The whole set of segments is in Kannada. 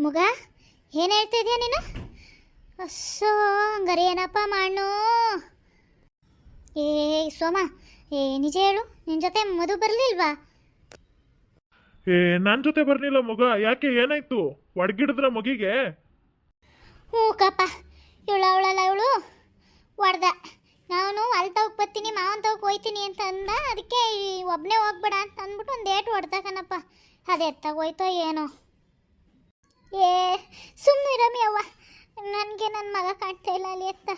ಮಗ ಏನು ಹೇಳ್ತಾ ಇದೀಯ ನೀನು? ಅಸ್ಸೋ ಹಂಗಾರೆ ಏನಪ್ಪ ಮಾಡು? ಏ ಸೋಮ, ನಿಜ ಹೇಳು, ನಿನ್ನ ಜೊತೆ ಮಧು ಬರಲಿಲ್ವಾ? ನನ್ನ ಜೊತೆ ಬರ್ಲಿಲ್ಲ ಮಗ. ಯಾಕೆ, ಏನಾಯ್ತು? ಒಡ್ಗಿಡಿದ್ರ ಮಗಿಗೆ? ಹ್ಞೂ ಕಪ್ಪ, ಅವಳಲ್ಲ ಇವಳು ಹೊಡ್ದ. ನಾನು ಅಲ್ಲಿ ತಗಕ್ಕೆ ಬರ್ತೀನಿ, ಮಾವನ್ ತಗಕ್ಕೆ ಹೋಯ್ತೀನಿ ಅಂತ ಅಂದ. ಅದಕ್ಕೆ ಒಬ್ಬನೇ ಹೋಗ್ಬೇಡ ಅಂತ ಅಂದ್ಬಿಟ್ಟು ಒಂದು ಏಟು ಹೊಡ್ದ ಕಣಪ್ಪ. ಅದು ಎತ್ತಾಗೋಯ್ತೋ ಏನೋ. ಸುಮ್ಮನೆ ರಮಿ ಅವ್ವ, ನನಗೆ ನನ್ನ ಮಗ ಕಾಣ್ತಾ ಇಲ್ಲ ಅಲ್ಲಿ ಎತ್ತ.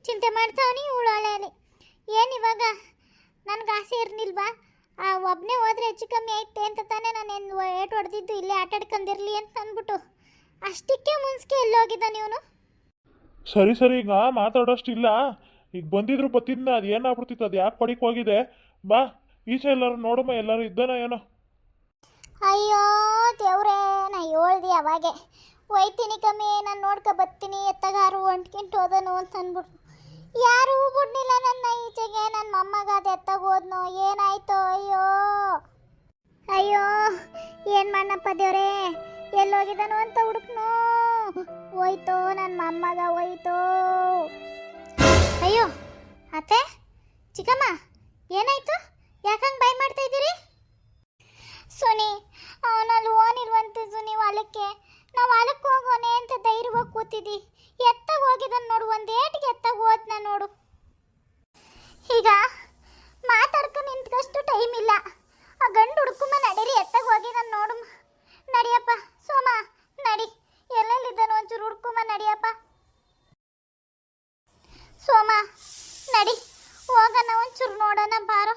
ಚಿಂತೆ ಮಾಡ್ತಾವನಿ ಇವಳು ಅಲ್ಲಿ. ಏನು ಇವಾಗ ನನಗೆ ಆಸೆ ಇರಲಿಲ್ವಾ? ಒಬ್ಬನೇ ಹೋದ್ರೆ ಹೆಚ್ಚು ಕಮ್ಮಿ ಐತೆ ಅಂತ ತಾನೇ ನಾನು ಏಟು ಹೊಡೆದಿದ್ದು, ಇಲ್ಲೇ ಆಟಾಡ್ಕೊಂಡಿರಲಿ ಅಂತ ಅಂದ್ಬಿಟ್ಟು. ಅಷ್ಟಕ್ಕೆ ಮುನ್ಸ್ಕೆ ಎಲ್ಲೋಗಿದ್ದ ನೀವನು? ಸರಿ ಈಗ ಮಾತಾಡೋಷ್ಟಿಲ್ಲ. ಈಗ ಬಂದಿದ್ರು ಬತ್ತಿದ್ನ, ಅದು ಏನಾಗ್ಬಿಡ್ತಿತ್ತು, ಅದು ಯಾಕೆ ಹೊಡಿಕ್ ಹೋಗಿದೆ? ಬಾ ಈಚೆ ಎಲ್ಲರೂ ನೋಡಮ್ಮ, ಎಲ್ಲರೂ ಇದ್ದಾನ ಏನೋ. ಅಯ್ಯೋ ದೇವ್ರೇ, ನಾ ಹೇಳ್ದಿ ಅವಾಗೆ ಹೋಯ್ತೀನಿ ಕಮ್ಮಿ, ನಾನು ನೋಡ್ಕೊ ಬರ್ತೀನಿ, ಎತ್ತಗಾರು ಹೊಂಟ್ಕಿಂಟು ಹೋದನು ಅಂತ ಅಂದ್ಬಿಟ್ಟು ಯಾರೂ ಬಿಡ್ನಿಲ್ಲ ನನ್ನ ಈಚೆಗೆ. ನನ್ನ ಮೊಮ್ಮಗ ಅದು ಎತ್ತಾಗ ಹೋದ್ನೋ ಏನಾಯ್ತೋ? ಅಯ್ಯೋ ಅಯ್ಯೋ, ಏನು ಮಾಡಪ್ಪ ದೇವ್ರೇ, ಎಲ್ಲೋಗಿದ್ದಾನು ಅಂತ ಹುಡುಕ್ನು. ಹೋಯ್ತೋ ನನ್ನ ಮೊಮ್ಮಗ, ಹೋಯ್ತೋ. ಅಯ್ಯೋ ಅತ್ತೆ, ಚಿಕ್ಕಮ್ಮ, ಏನಾಯ್ತು? ಯಾಕಂಗೆ ಬಾಯ್ ಮಾಡ್ತಾ ಇದ್ದೀರಿ? ಸುನಿ, ಅವನಲ್ಲಿ ಓನಿಲ್ವಂತೆ ಸುನಿ ಹೊಲಕ್ಕೆ. ನಾವು ಹೊಲಕ್ಕೆ ಹೋಗೋನೆ ಅಂತ ಧೈರ್ಯವಾಗಿ ಕೂತಿದ್ದಿ. ಎತ್ತಾಗ ಹೋಗಿದ್ದಾನೆ ನೋಡು, ಒಂದು ಏಟಿಗೆ ಎತ್ತಾಗ ಹೋದ್ನ ನೋಡು. ಈಗ ಮಾತಾಡ್ಕೊಂಡು ನಿಂತ್ಕಷ್ಟು ಟೈಮ್ ಇಲ್ಲ. ಆ ಗಂಡು ಹುಡುಕುಮ್ಮ ನಡೀರಿ, ಎತ್ತಾಗ ಹೋಗಿದ್ದಾನೆ ನೋಡು. ನಡಿಯಪ್ಪ ಸೋಮ, ನಡಿ. ಎಲ್ಲೆಲ್ಲಿದ್ದಾನು ಒಂಚೂರು ಹುಡುಕುಮ್ಮ, ನಡಿಯಪ್ಪ ಸೋಮ, ನಡಿ ಹೋಗೋಣ, ಒಂಚೂರು ನೋಡೋಣ ಬಾರೋ.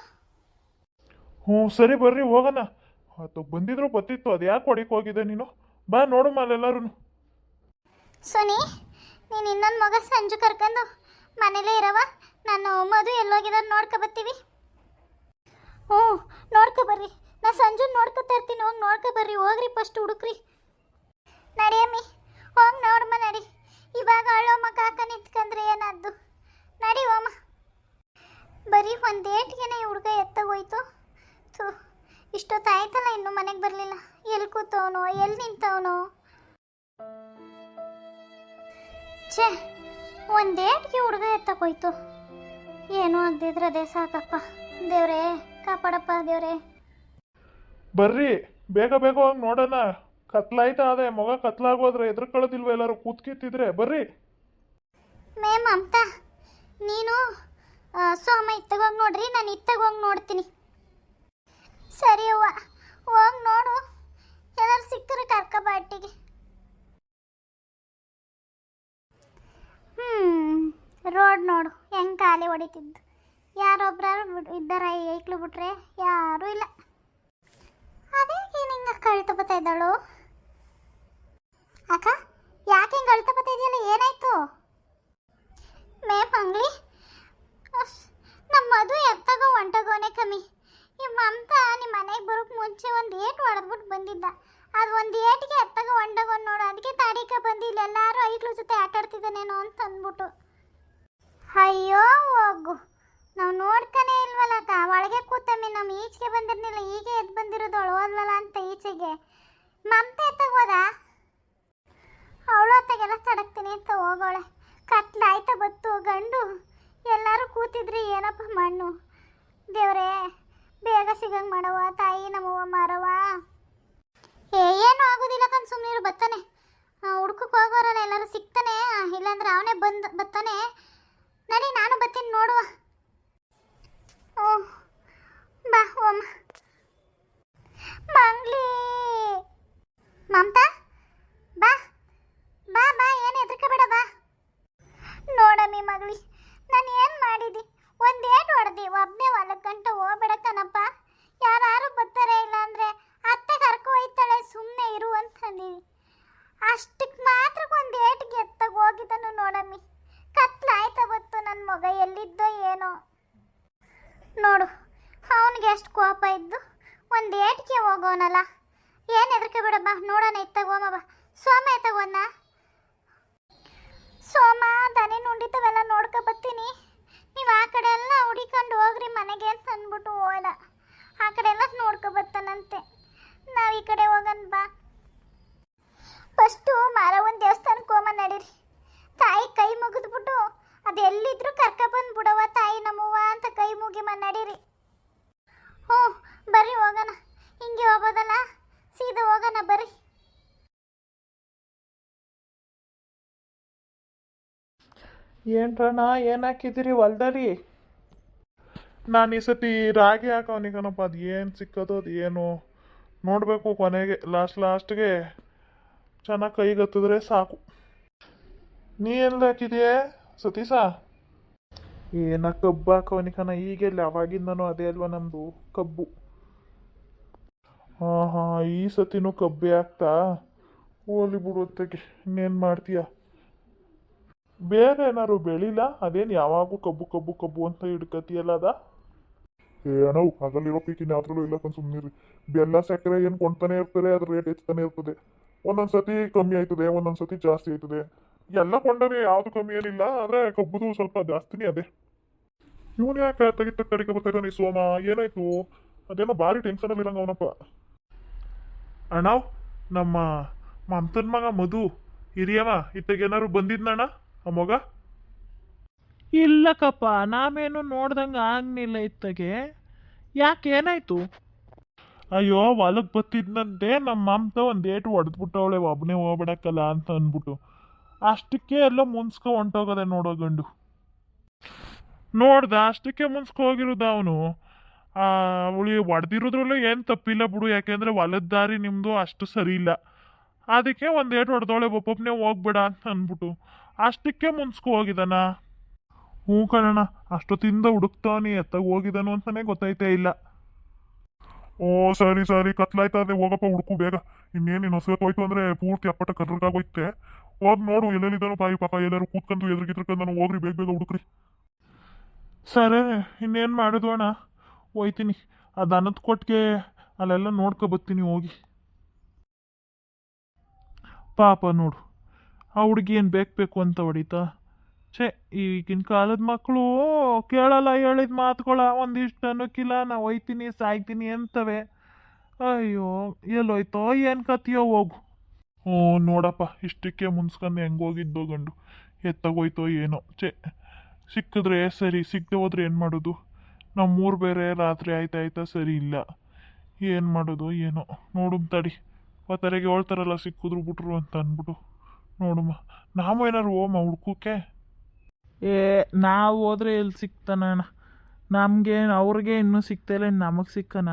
ಹ್ಞೂ ಸರಿ ಬರ್ರಿ ಹೋಗೋಣ. ಅದು ಬಂದಿದ್ರು ಬತ್ತಿತ್ತು, ಅದು ಯಾಕೆ ಹೊಡಿಕ್ ಹೋಗಿದೆ ನೀನು? ಬಾ ನೋಡಮ್ಮ ಅಲ್ಲೆಲ್ಲರೂ. ಸುನಿ, ನೀನು ಇನ್ನೊಂದು ಮಗ ಸಂಜು ಕರ್ಕೊಂಡು ಮನೇಲೇ ಇರವ. ನಾನು ಮಧು ಎಲ್ಲೋಗಿದ್ದಾರೆ ನೋಡ್ಕೊ ಬರ್ತೀವಿ. ಹ್ಞೂ ನೋಡ್ಕೊ ಬರ್ರಿ, ನಾ ಸಂಜು ನೋಡ್ಕೊತಾ ಇರ್ತೀನಿ. ಹೋಗಿ ನೋಡ್ಕೊ ಬರ್ರಿ, ಹೋಗ್ರಿ ಫಸ್ಟ್ ಹುಡುಕ್ರಿ. ನಡಿಯಮ್ಮಿ, ಹೋಗಿ ನೋಡಮ್ಮ, ನಡಿ. ಇವಾಗ ಅಳ್ಳೋಮ್ಮ ಕಾಕ ನಿಂತ್ಕೊಂಡ್ರೆ ಏನಾದ್ದು? ನಡಿ ಹೋಮ್ಮ. ಬರೀ ಒಂದು ಏಟಿಗೆನೆ ಈ ಹುಡುಗ ಎತ್ತಾಗೋಯ್ತು. ಥೂ, ಇಷ್ಟೊತ್ತಾಯ್ತಲ್ಲ ಇನ್ನೂ ಮನೆಗೆ ಬರಲಿಲ್ಲ. ಎಲ್ಲಿ ಕೂತವನೋ, ಎಲ್ಲಿ ನಿಂತವನೋ? ಛೇ, ಒಂದೇಟಿಗೆ ಹುಡುಗ ಎತ್ತಕೋಯ್ತು. ಏನೂ ಆಗದಿದ್ರೆ ಅದೇ ಸಾಕಪ್ಪ. ದೇವ್ರೇ ಕಾಪಾಡಪ್ಪ ದೇವ್ರೇ. ಬರ್ರಿ ಬೇಗ ಹೋಗಿ ನೋಡೋಣ. ಕತ್ಲಾಯ್ತಾ ಅದೇ, ಮಗ ಕತ್ಲಾಗೋದ್ರೆ ಎದ್ರಕೊಳ್ಳೋದಿಲ್ವ? ಎಲ್ಲರೂ ಕೂತ್ಕಿತ್ತಿದ್ರೆ ಬರ್ರಿ. ಮೇ ಮಮತಾ, ನೀನು ಸೋಮ ಇತ್ತಗೋಗಿ ನೋಡ್ರಿ, ನಾನು ಇತ್ತಗೋಗಿ ನೋಡ್ತೀನಿ. ಸರಿ ಅವ್ವ, ಹೋಗಿ ನೋಡು. ಎಲ್ಲರೂ ಸಿಕ್ಕರೆ ಕರ್ಕೊಬಾಟಿಗೆ. ರೋಡ್ ನೋಡು ಹೆಂಗೆ ಖಾಲಿ ಹೊಡಿತಿದ್ದು. ಯಾರೊಬ್ರು ಇದ್ದಾರ ಏಕ್ಲು ಬಿಟ್ರೆ ಯಾರೂ ಇಲ್ಲ. ಅದೇ ಹಿಂಗೆ ಕಳ್ತ ಬರ್ತಾ ಇದ್ದಾಳು. ಅಕ್ಕ, ಯಾಕೆ ಹಿಂಗೆ ಅಳ್ತಾ ಬರ್ತಾ ಇದೆಯಲ್ಲ, ಏನಾಯ್ತು? ಮೇ ಮಂಗ್ಲಿ, ನಮ್ಮ ಮಧು ಎತ್ತಾಗೋ ಹೊಂಟಗೋನೆ ಕಮ್ಮಿ. ಈ ಮಮತಾ ನಿಮ್ಮ ಮನೆಗೆ ಬರೋಕ್ಕೆ ಮುಂಚೆ ಒಂದು ಏಟು ಹೊಡೆದ್ಬಿಟ್ಟು ಬಂದಿದ್ದ. ಅದು ಒಂದು ಏಟಿಗೆ ಎತ್ತಾಗ ಹೊಂಟಗೋನ್ ನೋಡು. ಅದಕ್ಕೆ ತಾಡಿಕ ಬಂದು ಇಲ್ಲೆಲ್ಲರೂ ಐಕ್ಳು ಜೊತೆ ಆಟಾಡ್ತಿದ್ದಾನೇನೋ ಅಂತ ಅಂದ್ಬಿಟ್ಟು. ಅಯ್ಯೋ ಹೋಗು, ನಾವು ನೋಡ್ತಾನೆ ಇಲ್ವಲ್ಲಕ್ಕ. ಒಳಗೆ ಕೂತಮ್ಮಿ, ನಮ್ಮ ಈಚೆಗೆ ಬಂದಿರ್ನಿಲ್ಲ, ಈಗ ಎದ್ದು ಬಂದಿರೋದು ಹೋದ್ವಲ್ಲ ಅಂತ ಈಚೆಗೆ. ಮಮತಾ ಎತ್ತಾಗೋದ? ಅವಳು ಹೊತ್ತಾಗೆಲ್ಲ ತಡಕ್ತೀನಿ ಅಂತ ಹೋಗೋಳೆ. ಕತ್ಲಾಯ್ತಾ ಬತ್ತು ಗಂಡು. ಎಲ್ಲರೂ ಕೂತಿದ್ರಿ, ಏನಪ್ಪ ಮಣ್ಣು. ದೇವ್ರೇ ಬೇಗ ಸಿಗಂಗೆ ಮಾಡವ ತಾಯಿ, ನಮ್ಮವ್ವ ಮಾರವ. ಏನೂ ಆಗೋದಿಲ್ಲ ಕಣ್, ಸುಮ್ಮನಿರು. ಬರ್ತಾನೆ, ಹುಡ್ಕಕ್ಕೆ ಹೋಗೋರಲ್ಲ, ಎಲ್ಲರೂ ಸಿಗ್ತಾನೆ. ಇಲ್ಲಾಂದ್ರೆ ಅವನೇ ಬರ್ತಾನೆ. ನಡಿ, ನಾನು ಬರ್ತೀನಿ ನೋಡುವ. ಓ ಬಾ ಓಮ್ಮ. ಮಂಗ್ಲಿ, ಮಮತಾ ಬಾ ಬಾ ಬಾ, ಏನು ಹೆದರ್ಕೋಬೇಡ, ಬಾ. ನೋಡಮ್ಮಿ ಮಗಳಿ, ನಾನು ಏನು ಮಾಡಿದ್ದಿ? ಒಂದು ಏಟು ಹೊಡೆದಿ, ಒಬ್ಬನೇ ಹೊಲಕ್ಕೆ ಗಂಟ ಹೋಗ್ಬೇಡ ಕಣಪ್ಪ. ಯಾರು ಬರ್ತಾರೆ, ಇಲ್ಲ ಅಂದರೆ ಅತ್ತೆ ಕರ್ಕೊ ಹೋಯ್ತಾಳೆ, ಸುಮ್ಮನೆ ಇರು ಅಂತಂದಿದ್ದಿ. ಅಷ್ಟಕ್ಕೆ ಮಾತ್ರ ಒಂದು ಏಟಿಗೆ ಎತ್ತಾಗ ಹೋಗಿದ್ದನು ನೋಡಮ್ಮಿ. ಕತ್ಲಾಯ್ತಾ ಬತ್ತು, ನನ್ನ ಮಗ ಎಲ್ಲಿದ್ದೋ ಏನೋ ನೋಡು. ಅವನಿಗೆ ಎಷ್ಟು ಕೋಪ ಇದ್ದು ಒಂದು ಏಟಿಗೆ ಹೋಗೋನಲ್ಲ. ಏನು ಹೆದರ್ಕೋಬೇಡ, ಬಾ ನೋಡೋಣ. ಎತ್ತಾಗ ಹೋಮ ಬಾ. ಸೋಮ ಎತ್ತಾಗ ಹೋದ್ನ? ಸೋಮ ದನಿ ನುಂಡಿತವೆಲ್ಲ ನೋಡ್ಕೊ ಬರ್ತೀನಿ. ನೀವು ಆ ಕಡೆ ಎಲ್ಲ ಹುಡಿಕೊಂಡು ಹೋಗ್ರಿ ಮನೆಗೆ ಅಂತ ಅಂದ್ಬಿಟ್ಟು ಹೋದ. ಆ ಕಡೆ ಎಲ್ಲ ನೋಡ್ಕೊ ಬರ್ತಾನಂತೆ. ನಾವು ಈ ಕಡೆ ಹೋಗೋಣ ಬಾ. ಫಸ್ಟು ಏನ್ರಣ್ಣ ಏನು ಹಾಕಿದ್ದೀರಿ ಹೊಲ್ದಲ್ಲಿ? ನಾನು ಈ ಸತಿ ರಾಗಿ ಹಾಕವನಿಗನಪ್ಪ. ಅದು ಏನು ಸಿಕ್ಕದೋ ಅದು ಏನು ನೋಡಬೇಕು. ಕೊನೆಗೆ ಲಾಸ್ಟ್ಗೆ ಚೆನ್ನಾಗಿ ಕೈಗೆ ಹತ್ತಿದ್ರೆ ಸಾಕು. ನೀ ಎಲ್ಲ ಹಾಕಿದೆಯೇ ಸತೀಶ? ಏನ ಕಬ್ಬು ಹಾಕವನಿಕನ ಈಗೆಲ್ಲ ಅವಾಗಿಂದನೂ ಅದೇ ಅಲ್ವಾ ನಮ್ಮದು ಕಬ್ಬು. ಹಾಂ ಹಾಂ, ಈ ಸತಿನೂ ಕಬ್ಬೆ ಹಾಕ್ತಾ? ಹೋಲಿ ಬಿಡು ಹೊತ್ತಕ್ಕೆ, ಇನ್ನೇನು ಮಾಡ್ತೀಯ? ಬೇರೆ ಏನಾದ್ರು ಬೆಳಿಲ್ಲ? ಅದೇನು ಯಾವಾಗೂ ಕಬ್ಬು ಕಬ್ಬು ಕಬ್ಬು ಅಂತ ಹಿಡ್ಕತಿಯಲ್ಲ ಅದ? ಏನೋ ಹಗಲಿರೋ ಪೀಕಿನ ಯಾವ್ದ್ರಲ್ಲೂ ಇಲ್ಲ ಕಂಡು ಸುಮ್ಮನಿರಿ. ಬೆಲ್ಲ ಸಕ್ಕರೆ ಏನು ಕೊಂಡ್ತಾನೆ ಇರ್ತಾರೆ, ಅದ್ರ ರೇಟ್ ಹೆಚ್ಚುತ್ತಾನೆ ಇರ್ತದೆ. ಒಂದೊಂದ್ಸತಿ ಕಮ್ಮಿ ಆಯ್ತದೆ, ಒಂದೊಂದ್ಸತಿ ಜಾಸ್ತಿ ಆಯ್ತದೆ. ಎಲ್ಲ ಕೊಂಡರೆ ಯಾವುದು ಕಮ್ಮಿ ಏನಿಲ್ಲ, ಆದರೆ ಕಬ್ಬುದು ಸ್ವಲ್ಪ ಜಾಸ್ತಿನೇ ಅದೇ. ಇವನು ಯಾಕೆ ತೆಗಿತ ಕಡಿಕೆ ಬರ್ತಾ ಇದ್ದಾನೆ ಸೋಮ? ಏನಾಯ್ತು? ಅದೇನೋ ಭಾರಿ ಟೆನ್ಷನಲ್ಲಿ ಇರಂಗ ಅವನಪ್ಪ. ಅಣ್ಣ, ನಮ್ಮ ಮಮತನ ಮಗ ಮಧು ಹಿರಿಯವ ಇತ್ತಾಗೇನಾದ್ರು ಬಂದಿದ್ನಣ್ಣ ಆ ಮಗ? ಇಲ್ಲಕ್ಕಪ್ಪ, ನಾವೇನು ನೋಡ್ದಂಗೆ ಆಗ್ನಿಲ್ಲ ಇತ್ತಗೆ. ಯಾಕೆ ಏನಾಯ್ತು? ಅಯ್ಯೋ, ಹೊಲಕ್ಕೆ ಬತ್ತಿದ್ನಂತೆ. ನಮ್ಮ ಮಮತ ಒಂದು ಏಟು ಹೊಡೆದ್ಬಿಟ್ಟವಳೆ, ಒಬ್ಬನೇ ಹೋಗ್ಬಿಡಕ್ಕಲ್ಲ ಅಂತ ಅಂದ್ಬಿಟ್ಟು. ಅಷ್ಟಕ್ಕೆ ಎಲ್ಲ ಮುನ್ಸ್ಕೊ ಹೊಂಟೋಗದೆ ನೋಡೋ ಗಂಡು. ನೋಡ್ದ, ಅಷ್ಟಕ್ಕೆ ಮುನ್ಸ್ಕೊ ಹೋಗಿರೋದು ಅವನು. ಅವಳಿ ಹೊಡೆದಿರೋದ್ರಲ್ಲೂ ಏನು ತಪ್ಪಿಲ್ಲ ಬಿಡು, ಯಾಕೆಂದ್ರೆ ಹೊಲದ ದಾರಿ ನಿಮ್ಮದು ಅಷ್ಟು ಸರಿ ಇಲ್ಲ. ಅದಕ್ಕೆ ಒಂದು ಏಟು ಹೊಡೆದವಳೆ, ಒಬ್ಬೊಬ್ಬನೇ ಹೋಗ್ಬೇಡ ಅಂತ ಅಂದ್ಬಿಟ್ಟು. ಅಷ್ಟಕ್ಕೆ ಮುನ್ಸ್ಕೊ ಹೋಗಿದಾನ. ಹ್ಞೂ ಕಣಣ್ಣ, ಅಷ್ಟೊತ್ತಿಂದ ಹುಡುಕ್ತಾವನಿ, ಎತ್ತಾಗ ಹೋಗಿದ್ದಾನು ಅಂತಾನೆ ಗೊತ್ತಾಯ್ತೇ ಇಲ್ಲ. ಓ ಸರಿ ಸರಿ, ಕತ್ಲಾಯ್ತಾ ಅದೇ, ಹೋಗಪ್ಪ ಹುಡುಕು ಬೇಗ. ಇನ್ನೇನು ಹೊಸಕೋಯ್ತು ಅಂದ್ರೆ ಪೂರ್ತಿ ಅಪ್ಪಟ ಕರ್ರಗಾಗೋಯ್ತೆ. ಹೋಗಿ ನೋಡು ಎಲ್ಲೆಲ್ಲಿದ್ದಾನು ಪಾಯಿ ಪಾಪ, ಎಲ್ಲರೂ ಕೂತ್ಕೊಂಡು ಎದುರಿಗಿದ್ರಕಂದು ಹೋಗ್ರಿ, ಬೇಗ ಬೇಗ ಹುಡುಕ್ರಿ. ಸರಿ, ಇನ್ನೇನು ಮಾಡೋದು ಅಣ್ಣ? ಹೋಯ್ತೀನಿ, ಆ ದನದ ಕೊಟ್ಟಿಗೆ ಅಲ್ಲೆಲ್ಲ ನೋಡ್ಕೊ ಬರ್ತೀನಿ ಹೋಗಿ. ಪಾಪ ನೋಡು, ಆ ಹುಡುಗಿ ಏನು ಬೇಕು ಅಂತ ಹೊಡಿತಾ. ಛೇ, ಈಗಿನ ಕಾಲದ ಮಕ್ಕಳು ಕೇಳಲ್ಲ ಹೇಳಿದ ಮಾತುಗಳ. ಒಂದಿಷ್ಟು ಅನ್ನೋಕ್ಕಿಲ್ಲ, ನಾ ಹೋಯ್ತೀನಿ ಸಾಯ್ತೀನಿ ಅಂತವೆ. ಅಯ್ಯೋ, ಎಲ್ಲೋಯ್ತೋ ಏನು ಕತ್ತಿಯೋ ಹೋಗು. ಹ್ಞೂ ನೋಡಪ್ಪ, ಇಷ್ಟಕ್ಕೆ ಮುನ್ಸ್ಕೊಂಡು ಹೆಂಗೆ ಹೋಗಿದ್ದೋ ಗಂಡು, ಎತ್ತಾಗೋಯ್ತೋ ಏನೋ. ಛೇ, ಸಿಕ್ಕಿದ್ರೆ ಸರಿ, ಸಿಕ್ಕದೆ ಹೋದ್ರೆ ಏನು ಮಾಡೋದು? ನಮ್ಮೂರು ಬೇರೆ ರಾತ್ರಿ ಆಯ್ತಾ ಸರಿ ಇಲ್ಲ. ಏನು ಮಾಡೋದು ಏನೋ. ನೋಡು ತಡಿ, ಹೊತ್ತರೆಗೆ ಹೇಳ್ತಾರಲ್ಲ ಸಿಕ್ಕಿದ್ರು ಬಿಟ್ರು ಅಂತ ಅಂದ್ಬಿಟ್ಟು. ನೋಡುಮ್ಮ, ನಾವು ಏನಾರು ಹೋಮ ಹುಡ್ಕೋಕೆ? ಏ, ನಾವು ಹೋದ್ರೆ ಎಲ್ಲಿ ಸಿಗ್ತಾನಣ್ಣ? ನಮಗೆ ಅವ್ರಿಗೆ ಇನ್ನೂ ಸಿಗ್ತಾಯಿಲ್ಲ, ನಮಗೆ ಸಿಕ್ಕನ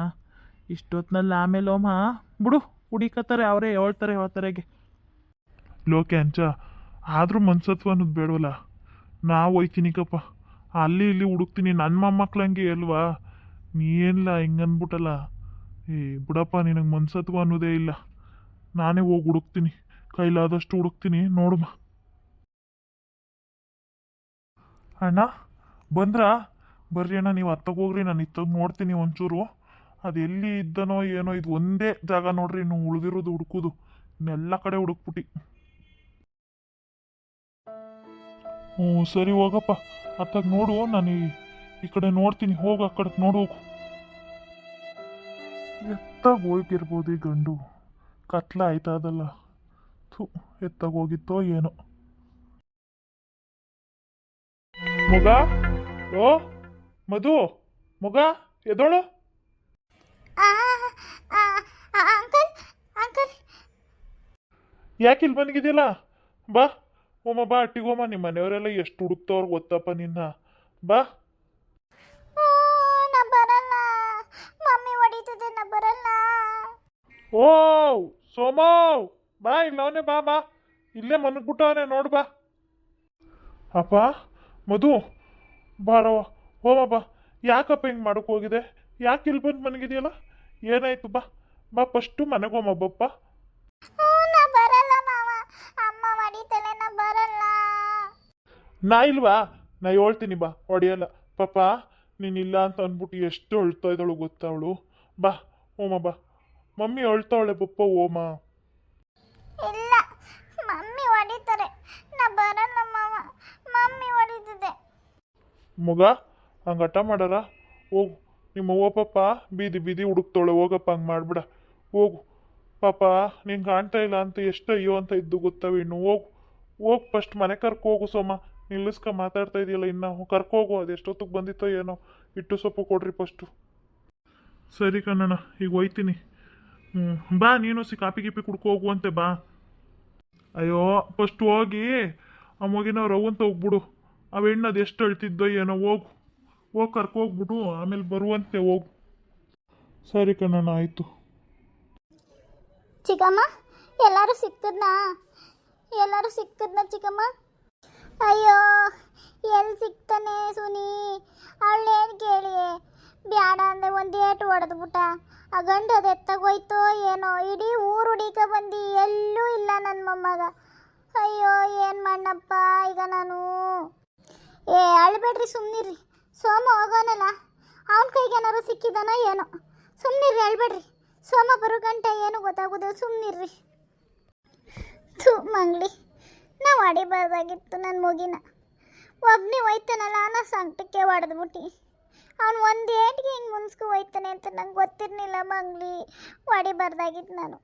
ಇಷ್ಟೊತ್ತಿನಲ್ಲಿ? ಆಮೇಲೆ ಓಮ ಬಿಡು, ಹುಡಿಕತ್ತಾರೆ ಅವರೇ, ಹೇಳ್ತಾರೆಗೆ. ಲೋಕೆ ಅಂಚ ಆದರೂ ಮನ್ಸತ್ವ ಅನ್ನೋದು ಬೇಡವಲ್ಲ. ನಾವು ಹೋಯ್ತಿನಿಕಪ್ಪ, ಅಲ್ಲಿ ಇಲ್ಲಿ ಹುಡುಕ್ತೀನಿ. ನನ್ನ ಮೊಮ್ಮಕ್ಳಂಗೆ ಅಲ್ವಾ? ನೀನಿಲ್ಲ ಹಿಂಗನ್ಬಿಟ್ಟಲ್ಲ. ಏ ಬಿಡಪ್ಪ, ನಿನಗೆ ಮನ್ಸತ್ವ ಅನ್ನೋದೇ ಇಲ್ಲ. ನಾನೇ ಹೋಗಿ ಹುಡುಕ್ತೀನಿ, ಕೈಲಾದಷ್ಟು ಹುಡುಕ್ತೀನಿ. ನೋಡುಮ್ಮ. ಅಣ್ಣ ಬಂದ್ರಾ? ಬರ್ರಿ ಅಣ್ಣ, ನೀವು ಹತ್ತಗೆ ಹೋಗ್ರಿ, ನಾನು ಇತ್ತಾಗ ನೋಡ್ತೀನಿ ಒಂಚೂರು. ಅದು ಎಲ್ಲಿ ಇದ್ದನೋ ಏನೋ. ಇದು ಒಂದೇ ಜಾಗ ನೋಡ್ರಿ, ಇನ್ನು ಉಳಿದಿರೋದು ಹುಡುಕೋದು. ಇನ್ನೆಲ್ಲ ಕಡೆ ಹುಡುಕ್ಬಿಟ್ಟು. ಹ್ಞೂ ಸರಿ, ಹೋಗಪ್ಪ ಹತ್ತಾಗ ನೋಡು. ನಾನು ಈ ಕಡೆ ನೋಡ್ತೀನಿ, ಹೋಗು ಆ ಕಡೆ ನೋಡು ಹೋಗು. ಎತ್ತಾಗ ಹೋಗಿರ್ಬೋದು ಈ ಗಂಡು. ಕತ್ಲ ಆಯ್ತಾ ಅದಲ್ಲ. ಥೂ, ಎತ್ತಾಗ ಹೋಗಿತ್ತೋ ಏನೋ. ಮಗ, ಓ ಮಧು, ಮಗ ಎದೋಳು. ಅಂಕಲ್ ಅಂಕಲ್, ಯಾಕೆ ಇಲ್ಲಿ ಬಂದಿದ್ಯಲ್ಲ? ಬಾ ಹೋಮ, ಬಾ ಅಟ್ಟಿಗೆ ಹೋಮ. ನಿಮ್ಮ ಮನೆಯವರೆಲ್ಲ ಎಷ್ಟು ಹುಡುಕ್ತವ್ರು ಗೊತ್ತಪ್ಪ ನಿನ್ನ. ಬಾ. ನಾ ಬರಲ್ಲ, ಮಮ್ಮಿ ಹೊಡಿತದೆ, ನಾ ಬರಲ್ಲ. ಓ ಸೋಮೋ, ಬಾ ಇಲ್ಲವನೇ, ಬಾ ಬಾ, ಇಲ್ಲೇ ಮನ್ಗ್ಬಿಟ್ಟವನೆ ನೋಡು, ಬಾ. ಅಪ್ಪ ಮಧು, ಬಾರವ ಹೋಮ ಬಾ. ಯಾಕಪ್ಪ ಹಿಂಗೆ ಮಾಡಕ್ಕೆ ಹೋಗಿದೆ? ಯಾಕೆ ಇಲ್ಲಿ ಬಂದು ಮನಗಿದೆಯಲ್ಲ? ಏನಾಯ್ತು? ಬಾ ಬಾ, ಫಸ್ಟು ಮನೆಗೆ ಹೋಮ ಬಪ್ಪ. ನಾ ಬರಲ್ಲ ಮಾವ, ಅಮ್ಮ ಹೊಡಿತಾಳೆ, ನಾ ಬರಲ್ಲ. ನಾ ಇಲ್ವಾ? ನಾ ಹೇಳ್ತೀನಿ ಬಾ, ಹೊಡೆಯಲ್ಲ. ಪಾಪ ನೀನಿಲ್ಲ ಅಂತ ಅಂದ್ಬಿಟ್ಟು ಎಷ್ಟು ಅಳ್ತಾ ಇದ್ದಾಳು ಗೊತ್ತಾ ಅವಳು. ಬಾ ಓಮ ಬಾ, ಮಮ್ಮಿ ಅಳ್ತಾವಳೆ ಬಪ್ಪ ಓಮ. ಇಲ್ಲ, ಮಮ್ಮಿ ಹೊಡಿತಾರೆ, ನಾ ಬರಲ್ಲ ಮಾವ, ಮಮ್ಮಿ ಹೊಡಿತಿದೆ. ಮಗ ಹಂಗೆ ಹಠ ಮಾಡಾರ? ಹೋಗು, ನಿಮ್ಮ ಅವ್ವ ಪಾಪ ಬೀದಿ ಬೀದಿ ಹುಡುಕ್ತಾವಳೆ. ಹೋಗಪ್ಪ, ಹಂಗೆ ಮಾಡ್ಬಿಡ, ಹೋಗು. ಪಾಪ ನೀನು ಕಾಣ್ತಾ ಇಲ್ಲ ಅಂತ ಎಷ್ಟು ಅಯ್ಯೋ ಅಂತ ಇದ್ದು ಗೊತ್ತವೆ. ಇನ್ನು ಹೋಗು ಹೋಗು, ಫಸ್ಟ್ ಮನೆ ಕರ್ಕೋಗು. ಸೋಮ ನಿಲ್ಲಿಸ್ಕ ಮಾತಾಡ್ತಾ ಇದೆಯಲ್ಲ, ಇನ್ನು ಕರ್ಕೋಗು. ಅದು ಎಷ್ಟೊತ್ತಿಗೆ ಬಂದಿತ್ತೋ ಏನೋ. ಇಟ್ಟು ಸೊಪ್ಪು ಕೊಡ್ರಿ ಫಸ್ಟು. ಸರಿ ಕಣ್ಣಣ್ಣ, ಈಗ ಹೋಯ್ತೀನಿ. ಬಾ, ನೀನು ಕಾಪಿ ಗೀಪಿ ಕುಡ್ಕೋಗುವಂತೆ ಬಾ. ಅಯ್ಯೋ, ಫಸ್ಟ್ ಹೋಗಿ ಆ ಮಗಿನ ರವಂತ ಹೋಗ್ಬಿಡು. ಆ ಹೆಣ್ಣು ಅದು ಎಷ್ಟು ಅಳ್ತಿದ್ದೋ ಏನೋ. ಹೋಗಿ ಕರ್ಕೋಗ್ಬಿಟ್ಟು ಆಮೇಲೆ ಬರುವಂತೆ ಹೋಗು. ಸರಿ ಕಣಣ್ಣ, ಆಯಿತು. ಚಿಕ್ಕಮ್ಮ ಎಲ್ಲರೂ ಸಿಕ್ಕದ್ನಾ ಚಿಕ್ಕಮ್ಮ? ಅಯ್ಯೋ ಎಲ್ಲಿ ಸಿಗ್ತಾನೆ ಸುನಿ? ಅವಳೇನು ಕೇಳಿ ಬ್ಯಾಡ ಅಂದೆ ಒಂದು ಏಟು ಹೊಡೆದ್ಬಿಟ್ಟ. ಆ ಗಂಡು ಅದು ಎತ್ತಾಗೋಯ್ತೋ ಏನೋ, ಇಡೀ ಊರು ಹುಡಿಕ ಬಂದು ಎಲ್ಲೂ ಇಲ್ಲ ನನ್ನ ಮೊಮ್ಮಗ. ಅಯ್ಯೋ ಏನು ಮಾಡಪ್ಪ ಈಗ ನಾನು? ಅಳ್ಬೇಡ್ರಿ, ಸುಮ್ಮನಿರ್ರಿ. ಸೋಮ ಹೋಗೋನಲ್ಲ, ಅವನ ಕೈಗೆ ಏನಾರು ಸಿಕ್ಕಿದಾನೋ ಏನೋ. ಸುಮ್ಮನಿರ್ರಿ, ಅಳ್ಬೇಡ್ರಿ. ಸೋಮ ಬರೋ ಗಂಟೆ ಏನು ಗೊತ್ತಾಗೋದಿಲ್ಲ, ಸುಮ್ಮನಿರ್ರಿ. ಥೂ ಮಂಗ್ಲಿ, ನಾವು ಹೊಡಿಬಾರ್ದಾಗಿತ್ತು ನನ್ನ ಮುಗಿನ. ಒಬ್ಬನೇ ಹೋಯ್ತಾನಲ್ಲ, ನಾ ಸಂಕಟಕ್ಕೆ ಹೊಡೆದ್ಬಿಟ್ಟು ಅವನು ಒಂದು ಏಟಿಗೆ ಹಿಂಗೆ ಮುನ್ಸ್ಕೊ ಹೋಯ್ತಾನೆ ಅಂತ ನಂಗೆ ಗೊತ್ತಿರಲಿಲ್ಲ ಮಂಗ್ಲಿ. ಹೊಡಿಬಾರ್ದಾಗಿತ್ತು ನಾನು.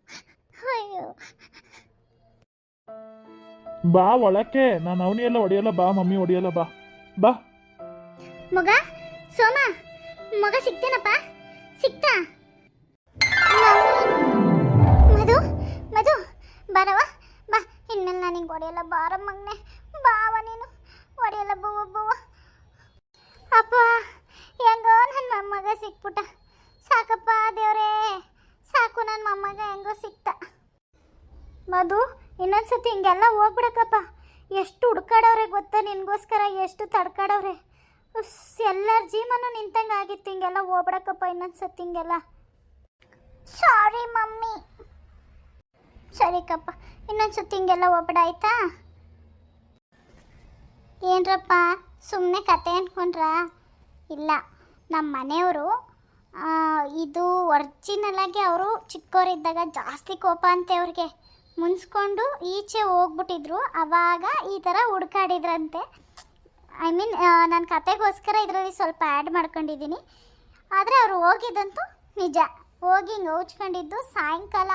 ಅಯ್ಯೋ ಬಾ ಒಳಕ್ಕೆ, ನಾನು ಅವನಿಗೆಲ್ಲ ಹೊಡೆಯಲ್ಲ. ಬಾ ಮಮ್ಮಿ ಹೊಡೆಯಲ್ಲ. ಬಾ. ಮಗ ಸೋಮ, ಮಗ ಸಿಗ್ತೇನಪ್ಪ? ಸಿಗ್ತಾ? ಮಧು ಬರವ ಬಾ. ಇನ್ಮೇಲೆ ನಾನು ಹಿಂಗೆ ಹೊಡೆಯಲ್ಲ. ಬಾರ ಮಗನೆ, ಬಾವ ನೀನು ಹೊಡೆಯಲ್ಲ. ಬವ್ವ ಅಪ್ಪ, ಹೆಂಗೋ ನನ್ನ ಮೊಮ್ಮಗ ಸಿಕ್ಬಿಟ್ಟ. ಸಾಕಪ್ಪ ದೇವ್ರೇ, ಸಾಕು. ನನ್ನ ಮೊಮ್ಮಗ ಹೆಂಗೋ ಸಿಕ್ತ. ಮಧು, ಇನ್ನೊಂದ್ಸತಿ ಹಿಂಗೆಲ್ಲ ಹೋಗ್ಬಿಡಕ್ಕಪ್ಪ. ಎಷ್ಟು ಹುಡ್ಕಾಡವ್ರೆ ಗೊತ್ತಾ ನಿನಗೋಸ್ಕರ, ಎಷ್ಟು ತಡ್ಕಾಡವ್ರೆ. ಎಲ್ಲರ ಜೀವನ ನಿಂತಂಗೆ ಆಗಿತ್ತು. ಹಿಂಗೆಲ್ಲ ಹೋಗ್ಬಿಡಕ್ಕಪ್ಪ ಇನ್ನೊಂದ್ಸತಿ ಹಿಂಗೆಲ್ಲ. ಸಾರಿ ಮಮ್ಮಿ. ಸರಿಕಪ್ಪ, ಇನ್ನೊಂದ್ಸತಿ ಹಿಂಗೆಲ್ಲ ಹೋಗ್ಬಿಡ ಆಯ್ತಾ? ಏನ್ರಪ್ಪ ಸುಮ್ಮನೆ ಕತೆ ಅಂದ್ಕೊಂಡ್ರಾ? ಇಲ್ಲ, ನಮ್ಮ ಮನೆಯವರು ಇದು ಒರ್ಜಿನಲಾಗಿ ಅವರು ಚಿಕ್ಕವರಿದ್ದಾಗ ಜಾಸ್ತಿ ಕೋಪ ಅಂತೆ ಅವ್ರಿಗೆ. ಮುನ್ಸ್ಕೊಂಡು ಈಚೆ ಹೋಗ್ಬಿಟ್ಟಿದ್ರು, ಅವಾಗ ಈ ಥರ ಹುಡ್ಕಾಡಿದ್ರಂತೆ. ಐ ಮೀನ್ ನನ್ನ ಕತೆಗೋಸ್ಕರ ಇದರಲ್ಲಿ ಸ್ವಲ್ಪ ಆ್ಯಡ್ ಮಾಡ್ಕೊಂಡಿದ್ದೀನಿ. ಆದರೆ ಅವರು ಹೋಗಿದ್ದಂತೂ ನಿಜ. ಹೋಗಿ ಹಿಂಗೆ ಹೌಚ್ಕೊಂಡಿದ್ದು ಸಾಯಂಕಾಲ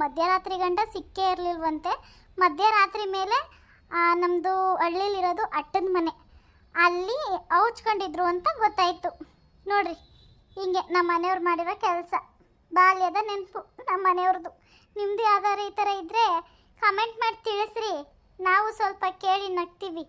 ಮಧ್ಯರಾತ್ರಿ ಗಂಟ ಸಿಕ್ಕೇ ಇರಲಿಲ್ವಂತೆ. ಮಧ್ಯರಾತ್ರಿ ಮೇಲೆ ನಮ್ಮದು ಹಳ್ಳಿಲಿರೋದು ಅಟ್ಟದ ಮನೆ, ಅಲ್ಲಿ ಹೌಚ್ಕೊಂಡಿದ್ರು ಅಂತ ಗೊತ್ತಾಯಿತು. ನೋಡ್ರಿ, ಹಿಂಗೆ ನಮ್ಮ ಮನೆಯವ್ರು ಮಾಡಿರೋ ಕೆಲಸ. ಬಾಲ್ಯದ ನೆನಪು ನಮ್ಮ ಮನೆಯವ್ರದ್ದು. ನಿಮ್ಮದು ಯಾವ್ದಾದ್ರು ಈ ಥರ ಇದ್ದರೆ ಕಮೆಂಟ್ ಮಾಡಿ ತಿಳಿಸ್ರಿ, ನಾವು ಸ್ವಲ್ಪ ಕೇಳಿ ನಗ್ತೀವಿ.